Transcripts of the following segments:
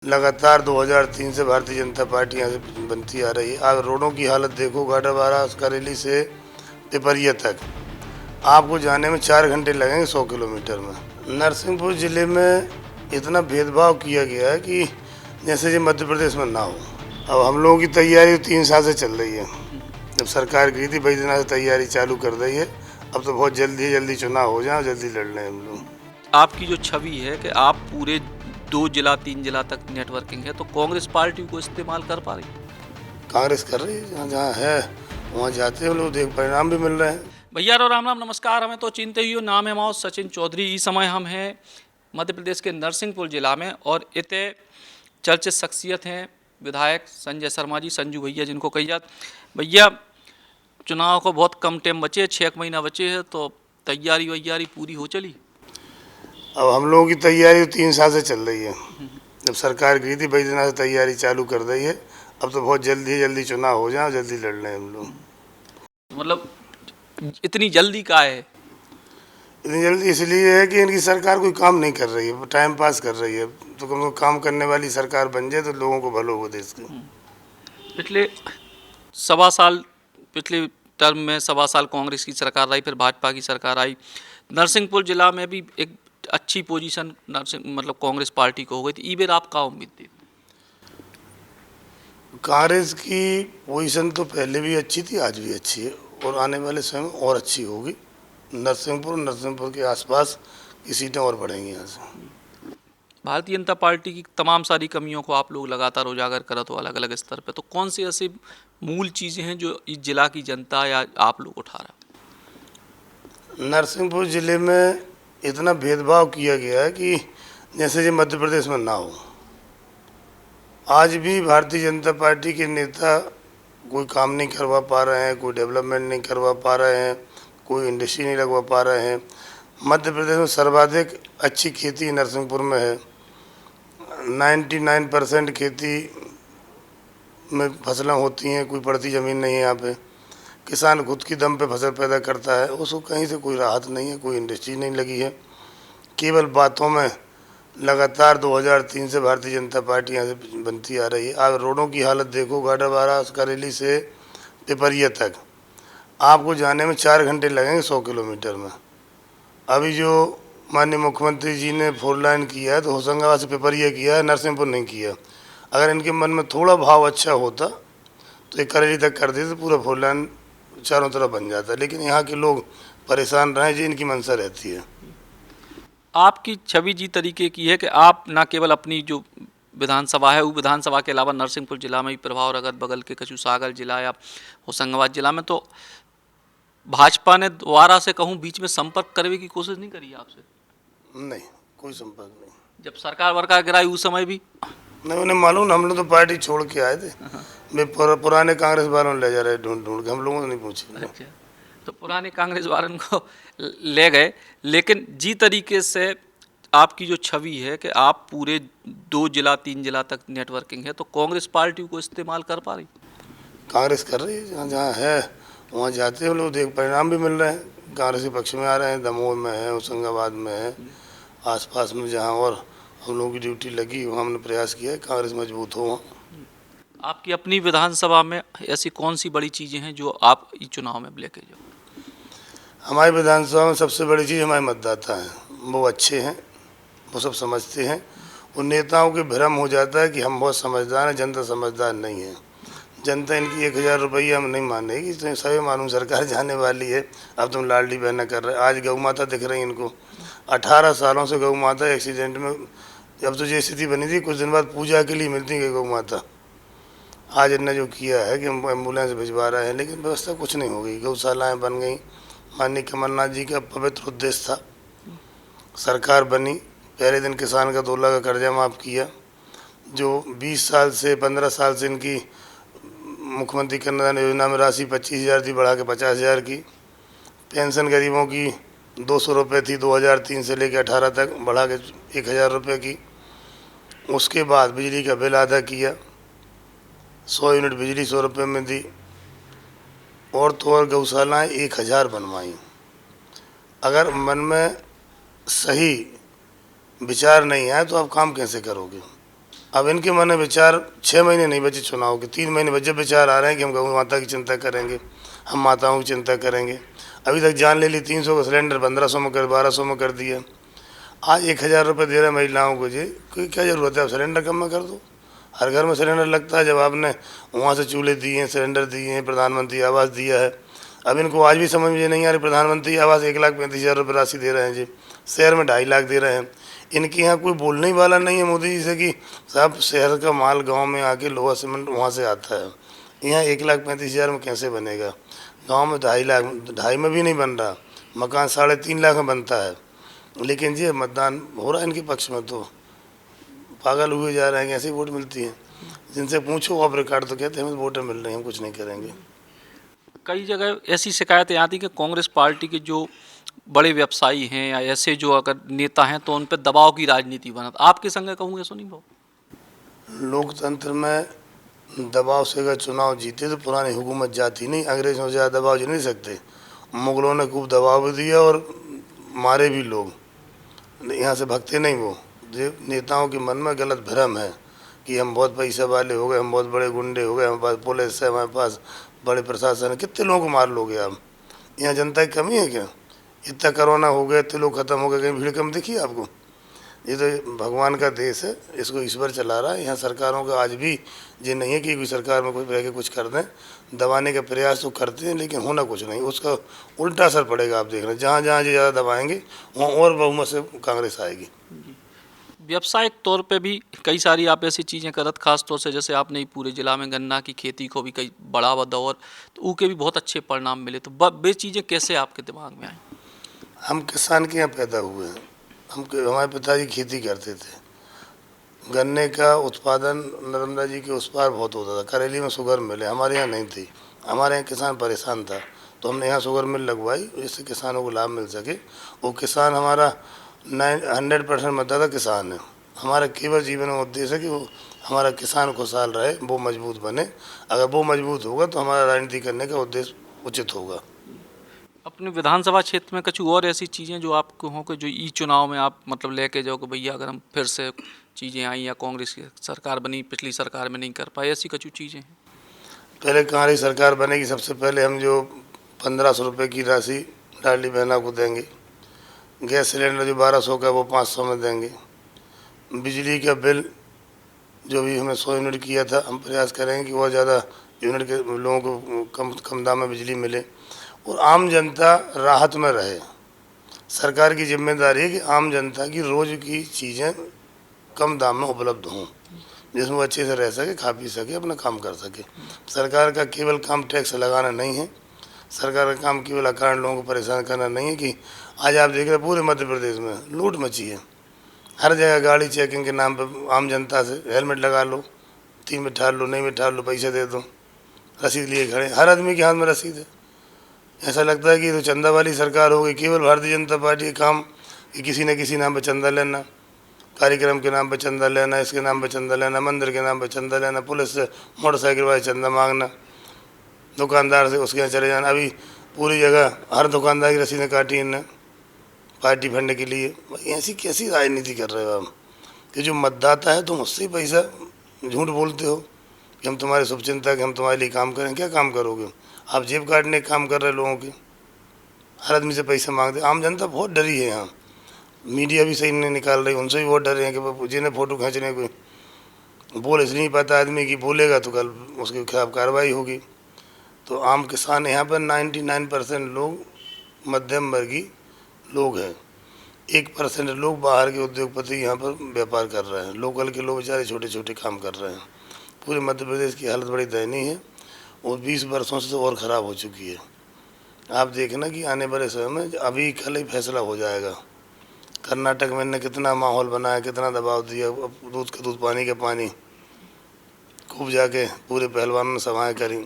लगातार 2003 से भारतीय जनता पार्टी यहाँ से बनती आ रही है। आप रोडों की हालत देखो, गाडावारा करेली से पिपरिया तक आपको जाने में 4 घंटे लगेंगे 100 किलोमीटर में। नरसिंहपुर ज़िले में इतना भेदभाव किया गया है कि जैसे ये मध्य प्रदेश में ना हो। अब हम लोगों की तैयारी 3 साल से चल रही है। जब सरकार गई थी बैजनाथ से तैयारी चालू कर दी है। अब तो बहुत जल्दी चुनाव हो जाए, जल्दी लड़ रहे हैं हम लोग। आपकी जो छवि है कि आप पूरे 2 जिला 3 जिला तक नेटवर्किंग है, तो कांग्रेस पार्टी को इस्तेमाल कर पा रही? कांग्रेस कर रही है, जहाँ जहाँ है वहाँ जाते हैं लोग, देख परिणाम भी मिल रहे हैं। भैया राम राम, नमस्कार। हमें तो चिंते ही नाम है माओ सचिन चौधरी। इस समय हम हैं मध्य प्रदेश के नरसिंहपुर जिला में और इतने चर्चित शख्सियत हैं विधायक संजय शर्मा जी, संजू भैया जिनको कही जात। भैया चुनाव को बहुत कम टाइम बचे, 6 महीना बचे हैं, तो तैयारी पूरी हो चली? अब हम लोगों की तैयारी 3 साल से चल रही है। जब सरकार गई थी बैजनाथ से तैयारी चालू कर दी है। अब तो बहुत जल्दी चुनाव हो जाए, जल्दी लड़ रहे हैं हम लोग। मतलब इतनी जल्दी का है? इतनी जल्दी इसलिए है कि इनकी सरकार कोई काम नहीं कर रही है, टाइम पास कर रही है। तो कम से कम काम करने वाली सरकार बन जाए तो लोगों को भलो हो देश के। पिछले पिछले टर्म में 1.25 साल कांग्रेस की सरकार रही, फिर भाजपा की सरकार आई। नरसिंहपुर जिला में भी एक अच्छी पोजीशन मतलब कांग्रेस पार्टी को हो गई थी। ई बेर आप क्या उम्मीद थी? कांग्रेस की पोजीशन तो पहले भी अच्छी थी, आज भी अच्छी है और आने वाले समय में और अच्छी होगी। नरसिंहपुर के आसपास की सीटें और बढ़ेंगी यहाँ से। भारतीय जनता पार्टी की तमाम सारी कमियों को आप लोग लगातार उजागर करत हो अलग अलग स्तर पे, तो कौन सी ऐसी मूल चीज़ें हैं जो इस जिला की जनता या आप लोग उठा रहे हो? नरसिंहपुर ज़िले में इतना भेदभाव किया गया है कि जैसे ये मध्य प्रदेश में ना हो। आज भी भारतीय जनता पार्टी के नेता कोई काम नहीं करवा पा रहे हैं, कोई डेवलपमेंट नहीं करवा पा रहे हैं, कोई इंडस्ट्री नहीं लगवा पा रहे हैं। मध्य प्रदेश में सर्वाधिक अच्छी खेती नरसिंहपुर में है। 99% खेती में फसलें होती हैं, कोई पड़ती ज़मीन नहीं है यहाँ पे। किसान खुद की दम पे फसल पैदा करता है, उसको कहीं से कोई राहत नहीं है, कोई इंडस्ट्री नहीं लगी है। केवल बातों में लगातार 2003 से भारतीय जनता पार्टी यहाँ से बनती आ रही है। आप रोडों की हालत देखो, गाडावारा करेली से पिपरिया तक आपको जाने में 4 घंटे लगेंगे 100 किलोमीटर में। अभी जो माननीय मुख्यमंत्री जी ने 4 लाइन किया है तो होशंगाबाद से पिपरिया किया है, नरसिंहपुर नहीं किया। अगर इनके मन में थोड़ा भाव अच्छा होता तो ये करेली तक कर देते, पूरा 4 लाइन चारों तरफ बन जाता है। लेकिन यहाँ के लोग परेशान रहे जी, इनकी मंशा रहती है। आपकी छवि जी तरीके की है कि आप ना केवल अपनी जो विधानसभा है वो विधानसभा के अलावा नरसिंहपुर जिला में भी प्रभाव रगत बगल के कछु सागर जिला या होशंगाबाद जिला में, तो भाजपा ने दोबारा से कहूँ बीच में संपर्क करने की कोशिश नहीं करी आपसे? नहीं, कोई संपर्क नहीं। जब सरकार वरकार गिराई उस समय भी नहीं, उन्हें मालूम, हम लोग तो पार्टी छोड़ के आए थे। वे पुराने कांग्रेस वालों ने ले जा रहे ढूंढ के, हम लोगों ने नहीं पूछे। अच्छा, तो पुराने कांग्रेस वालों को ले गए, लेकिन जी तरीके से आपकी जो छवि है कि आप पूरे 2 जिला 3 जिला तक नेटवर्किंग है, तो कांग्रेस पार्टी को इस्तेमाल कर पा रही? कांग्रेस कर रही है, जहाँ जहाँ है वहाँ जाते हैं लोग, देख परिणाम भी मिल रहे हैं। कांग्रेस के पक्ष में आ रहे हैं, दमोह में है, होशंगाबाद में है, आसपास में जहाँ और हम लोगों की ड्यूटी लगी वहाँ हमने प्रयास किया है कांग्रेस मजबूत हो। वहाँ आपकी अपनी विधानसभा में ऐसी कौन सी बड़ी चीज़ें हैं जो आप इस चुनाव में लेके जाओ? हमारी विधानसभा में सबसे बड़ी चीज़ हमारे मतदाता हैं, वो अच्छे हैं, वो सब समझते हैं। उन नेताओं के भ्रम हो जाता है कि हम बहुत समझदार हैं, जनता समझदार नहीं है। जनता इनकी 1000 रुपया हम नहीं मानेगी, तो सभी मालूम सरकार जाने वाली है। अब तुम लाडली बहना कर रहे, आज गौ माता दिख रही इनको। 18 सालों से गौ माता एक्सीडेंट में, अब तो ये स्थिति बनी थी कुछ दिन बाद पूजा के लिए मिलती है गौ माता। आज इन्होंने जो किया है कि हम एम्बुलेंस भिजवा रहे हैं, लेकिन व्यवस्था कुछ नहीं हो गई। गौशालाएँ बन गई, माननीय कमलनाथ जी का पवित्र उद्देश्य था। सरकार बनी, पहले दिन किसान का 2 लाख का कर्जा माफ़ किया। जो 20 साल से 15 साल से इनकी मुख्यमंत्री कन्यादान योजना में राशि 25,000 थी, बढ़ा के 50,000 की। पेंशन गरीबों की 200 रुपये थी 2003 से लेकर 18 तक, बढ़ा के 1,000 रुपये की। उसके बाद बिजली का बिल आधा किया, 100 यूनिट बिजली 100 रुपये में दी। और तो और गौशालाएँ 1000 बनवाई। अगर मन में सही विचार नहीं है तो आप काम कैसे करोगे? अब इनके मन में विचार 6 महीने नहीं बचे चुनाव के, 3 महीने बचे विचार आ रहे हैं कि हम गौ माता की चिंता करेंगे, हम माताओं की चिंता करेंगे। अभी तक जान ले ली 300 का सिलेंडर 1500 में कर 1200 में कर दिया। आज 1000 रुपये दे रहे हैं महिलाओं को जी, कोई क्या ज़रूरत है, आप सिलेंडर कम में कर दो। हर घर में सिलेंडर लगता है, जब आपने वहाँ से चूल्हे दिए हैं, सिलेंडर दिए हैं, प्रधानमंत्री आवास दिया है। अब इनको आज भी समझ में नहीं आ रही, प्रधानमंत्री आवास 1,35,000 रुपये राशि दे रहे हैं जी, शहर में 2.5 लाख दे रहे हैं। इनके यहाँ कोई बोलने ही वाला नहीं है मोदी जी से कि साहब शहर का माल गांव में आके लोहा सीमेंट वहाँ से आता है, यहाँ 1,35,000 में कैसे बनेगा। गांव में 2.5 लाख, 2.5 में भी नहीं बन रहा, मकान 3.5 लाख में बनता है। लेकिन जी मतदान हो रहा है इनके पक्ष में, तो पागल हुए जा रहे हैं कि ऐसी वोट मिलती है। जिनसे पूछो ऑफ रिकॉर्ड तो कहते हैं हमें वोटें मिल रही हैं, हम कुछ नहीं करेंगे। कई जगह ऐसी शिकायतें आती कि कांग्रेस पार्टी के जो बड़े व्यवसायी हैं या ऐसे जो अगर नेता हैं तो उन पर दबाव की राजनीति बनत, आपके संग कहूँगे सुनी भाव? लोकतंत्र में दबाव से अगर चुनाव जीते तो पुरानी हुकूमत जाती नहीं, अंग्रेजों से ज़्यादा दबाव जी नहीं सकते। मुगलों ने खूब दबाव भी दिया और मारे भी लोग, यहाँ से भगते नहीं वो। जो नेताओं के मन में गलत भ्रम है कि हम बहुत पैसे वाले हो गए, हम बहुत बड़े गुंडे हो गए, हमारे पास पुलिस है, हमारे पास बड़े प्रशासन है। कितने लोगों को मार लोगे आप? यहाँ जनता की कमी है क्या? इतना कोरोना हो गया, इतने लोग खत्म हो गए, कहीं भीड़ कम दिखी आपको? ये तो भगवान का देश है, इसको ईश्वर चला रहा है। यहाँ सरकारों का आज भी ये नहीं है कि कोई सरकार में कोई रह के कुछ कर दें, दबाने का प्रयास तो करते हैं लेकिन होना कुछ नहीं, उसका उल्टा असर पड़ेगा। आप देख रहे हैं जहाँ जहाँ ये ज़्यादा दबाएंगे वहाँ और बहुमत से कांग्रेस आएगी। व्यावसायिक तौर पे भी कई सारी आप ऐसी चीज़ें करत, खास तौर से जैसे आपने पूरे जिला में गन्ना की खेती को भी कई बढ़ावा दो और तो ऊके भी बहुत अच्छे परिणाम मिले, तो वे चीज़ें कैसे आपके दिमाग में आई? हम किसान के यहाँ पैदा हुए हैं, हमारे पिताजी खेती करते थे। गन्ने का उत्पादन नर्मदा जी के उस पार बहुत होता था, करेली में शुगर मिल है, हमारे यहाँ नहीं थी। हमारे यहाँ किसान परेशान था तो हमने यहाँ शुगर मिल लगवाई जिससे किसानों को लाभ मिल सके। वो किसान हमारा 100% मतदाता किसान है। हमारा केवल जीवन में उद्देश्य है कि वो हमारा किसान खुशहाल रहे, वो मजबूत बने। अगर वो मजबूत होगा तो हमारा राजनीति करने का उद्देश्य उचित होगा। अपने विधानसभा क्षेत्र में कुछ और ऐसी चीज़ें जो आपको हों कि जो ई चुनाव में आप मतलब लेके जाओ कि भैया अगर हम फिर से चीज़ें आई या कांग्रेस की सरकार बनी, पिछली सरकार में नहीं कर पाए, ऐसी कुछ चीज़ें हैं? पहले कहाँ सरकार बनेगी, सबसे पहले हम जो 1500 रुपये की राशि लाडली बहना को देंगे। गैस सिलेंडर जो 1200 का वो 500 में देंगे। बिजली का बिल जो भी हमने 100 यूनिट किया था, हम प्रयास करेंगे कि और ज़्यादा यूनिट के लोगों को कम दाम में बिजली मिले और आम जनता राहत में रहे। सरकार की जिम्मेदारी है कि आम जनता की रोज़ की चीज़ें कम दाम में उपलब्ध हों, जिसमें वो अच्छे से रह सके, खा पी सके, अपना काम कर सके। सरकार का केवल काम टैक्स लगाना नहीं है, सरकार का काम केवल अकारण लोगों को परेशान करना नहीं है। कि आज आप देख रहे हैं पूरे मध्य प्रदेश में लूट मची है, हर जगह गाड़ी चेकिंग के नाम पर आम जनता से हेलमेट लगा लो, 3 बिठा लो, नहीं बिठा लो, पैसे दे दो, रसीद लिए खड़े। हर आदमी के हाथ में रसीद है। ऐसा लगता है कि तो चंदा वाली सरकार हो गई। केवल भारतीय जनता पार्टी का काम कि किसी न किसी नाम पर चंदा लेना, कार्यक्रम के नाम पर चंदा लेना, इसके नाम पर चंदा लेना, मंदिर के नाम पर चंदा लेना, पुलिस से मोटरसाइकिल वाले चंदा मांगना, दुकानदार से उसके यहाँ चले जाना। अभी पूरी जगह हर दुकानदार की रसीदें काटी इनने पार्टी फंड के लिए। ऐसी कैसी राजनीति कर रहे हो आप कि जो मतदाता है तुम उससे ही पैसा झूठ बोलते हो कि हम तुम्हारे शुभचिंतक, हम तुम्हारे लिए काम करें। क्या काम करोगे आप? जेब काटने काम कर रहे लोगों के, हर आदमी से पैसा मांगते। आम जनता बहुत डरी है यहाँ, मीडिया भी सही नहीं निकाल रही, उनसे भी बहुत डर रहे हैं कि जिन्हें फ़ोटो खींचने को बोल इसलिए नहीं पाता आदमी कि बोलेगा तो कल उसके खिलाफ कार्रवाई होगी। तो आम किसान यहाँ पर 99% लोग मध्यम वर्गीय लोग हैं। 1% लोग बाहर के उद्योगपति यहाँ पर व्यापार कर रहे हैं, लोकल के लोग बेचारे छोटे छोटे काम कर रहे हैं। पूरे मध्य प्रदेश की हालत बड़ी दयनीय है और 20 वर्षों से तो और ख़राब हो चुकी है। आप देखना कि आने वाले समय में अभी कल ही फैसला हो जाएगा। कर्नाटक में इन्होंने कितना माहौल बनाया, कितना दबाव दिया, दूध का दूध पानी का पानी, खूब जाके पूरे पहलवानों ने सभाएँ करी।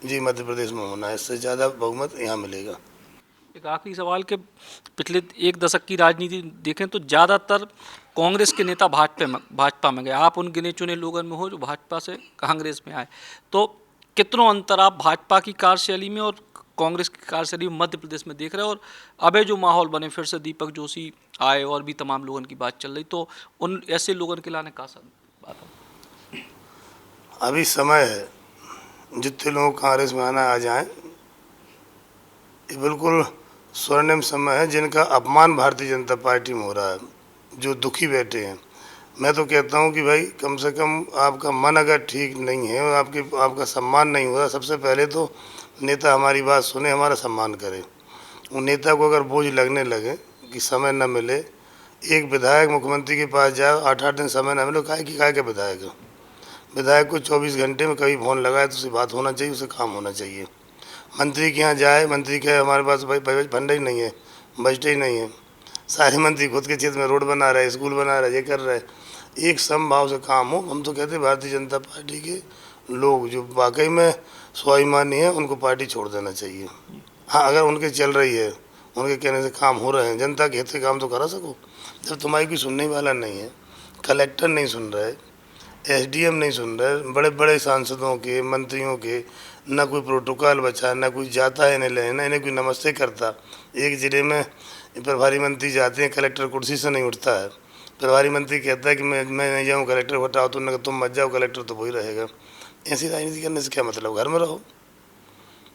जी मध्य प्रदेश में होना है, इससे ज़्यादा बहुमत यहाँ मिलेगा। एक आखिरी सवाल के पिछले 1 दशक की राजनीति देखें तो ज़्यादातर कांग्रेस के नेता भाजपा में गए। आप उन गिने चुने लोगों में हो जो भाजपा से कांग्रेस में आए, तो कितनों अंतर आप भाजपा की कार्यशैली में और कांग्रेस की कार्यशैली में मध्य प्रदेश में देख रहे हैं? और अब जो माहौल बने, फिर से दीपक जोशी आए और भी तमाम लोगों की बात चल रही, तो उन ऐसे लोगों के लाने का बात है? अभी समय है, जितने लोग कांग्रेस में आना आ जाएं। ये बिल्कुल स्वर्णिम समय है, जिनका अपमान भारतीय जनता पार्टी में हो रहा है, जो दुखी बैठे हैं। मैं तो कहता हूं कि भाई कम से कम आपका मन अगर ठीक नहीं है और आपका सम्मान नहीं हो रहा, सबसे पहले तो नेता हमारी बात सुने, हमारा सम्मान करे। उन नेता को अगर बोझ लगने लगे कि समय न मिले, एक विधायक मुख्यमंत्री के पास जाए, 8-8 दिन समय न मिले, काय के विधायक को 24 घंटे में कभी फोन लगाए तो उससे बात होना चाहिए, उससे काम होना चाहिए। मंत्री के यहाँ जाए, मंत्री कहे हमारे पास भाई फंड ही नहीं है, बजट ही नहीं है। सारे मंत्री खुद के क्षेत्र में रोड बना रहे, स्कूल बना रहे, ये कर रहे। एक समभाव से काम हो। हम तो कहते हैं भारतीय जनता पार्टी के लोग जो वाकई में स्वाभिमानी है, उनको पार्टी छोड़ देना चाहिए। हाँ, अगर उनके चल रही है, उनके कहने से काम हो रहे हैं, जनता के हित से काम तो करा सको। जब तुम्हारी कोई सुनने वाला नहीं है, कलेक्टर नहीं सुन रहे, एसडीएम नहीं सुन रहे, बड़े बड़े सांसदों के, मंत्रियों के ना कोई प्रोटोकॉल बचा, ना कोई जाता है इन्हें लेना, इन्हें कोई नमस्ते करता। एक ज़िले में प्रभारी मंत्री जाते हैं, कलेक्टर कुर्सी से नहीं उठता है। प्रभारी मंत्री कहता है कि मैं नहीं जाऊँ, कलेक्टर हटाओ, तुम मत जाओ, कलेक्टर तो वही रहेगा। ऐसी राजनीति करने से क्या मतलब, घर में रहो।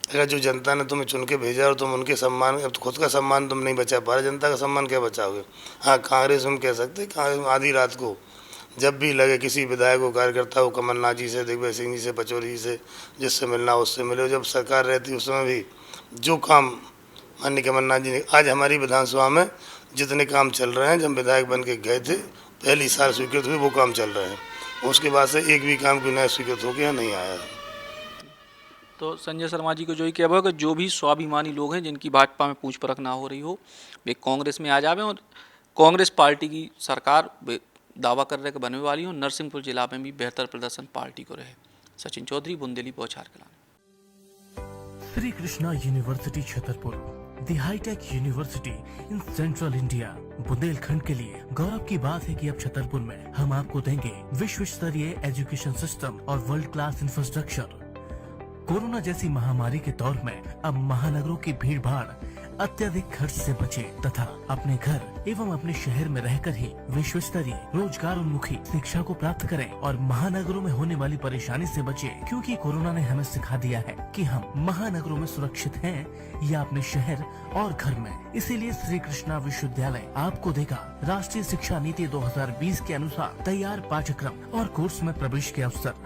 अगर जो जनता ने तुम्हें चुन के भेजा और तुम उनके सम्मान, अब तो खुद का सम्मान तुम नहीं बचा पा रहे, जनता का सम्मान क्या बचाओगे। हाँ, कांग्रेस हम कह सकते हैं, कांग्रेस आधी रात को जब भी लगे किसी विधायक को, कार्यकर्ता को, कमलनाथ जी से, दिग्विजय सिंह जी से, पचौरी जी से, जिससे मिलना उससे मिले। जब सरकार रहती उस समय भी जो काम माननीय कमलनाथ जी ने, आज हमारी विधानसभा में जितने काम चल रहे हैं, जब विधायक बन के गए थे, पहली साल स्वीकृत हुई, वो काम चल रहे हैं। उसके बाद से एक भी काम कोई नया स्वीकृत होकर यहाँ नहीं आया। तो संजय शर्मा जी को जो ही कहना कि जो भी स्वाभिमानी लोग हैं, जिनकी भाजपा में पूछ परख ना हो रही हो, वे कांग्रेस में आ जावे। और कांग्रेस पार्टी की सरकार दावा कर रहे कि बनने वाली हो, नरसिंहपुर जिला में भी बेहतर प्रदर्शन पार्टी को रहे। Sachin Chaudhary, Bundeli, Bauchhar Kalan. Shri Krishna university Chhatarpur, the hitech university in central India. Bundelkhand के लिए गौरव की बात है कि अब छतरपुर में हम आपको देंगे विश्व स्तरीय एजुकेशन सिस्टम और वर्ल्ड क्लास इंफ्रास्ट्रक्चर। कोरोना जैसी महामारी के दौर में अब महानगरों की भीड़ भाड़, अत्यधिक खर्च से बचे तथा अपने घर एवं अपने शहर में रहकर ही विश्व स्तरीय रोजगार उन्मुखी शिक्षा को प्राप्त करें और महानगरों में होने वाली परेशानी से बचे, क्योंकि कोरोना ने हमें सिखा दिया है कि हम महानगरों में सुरक्षित हैं या अपने शहर और घर में। इसीलिए श्री कृष्णा विश्वविद्यालय आपको देगा राष्ट्रीय शिक्षा नीति 2020 के अनुसार तैयार पाठ्यक्रम और कोर्स में प्रवेश के अवसर।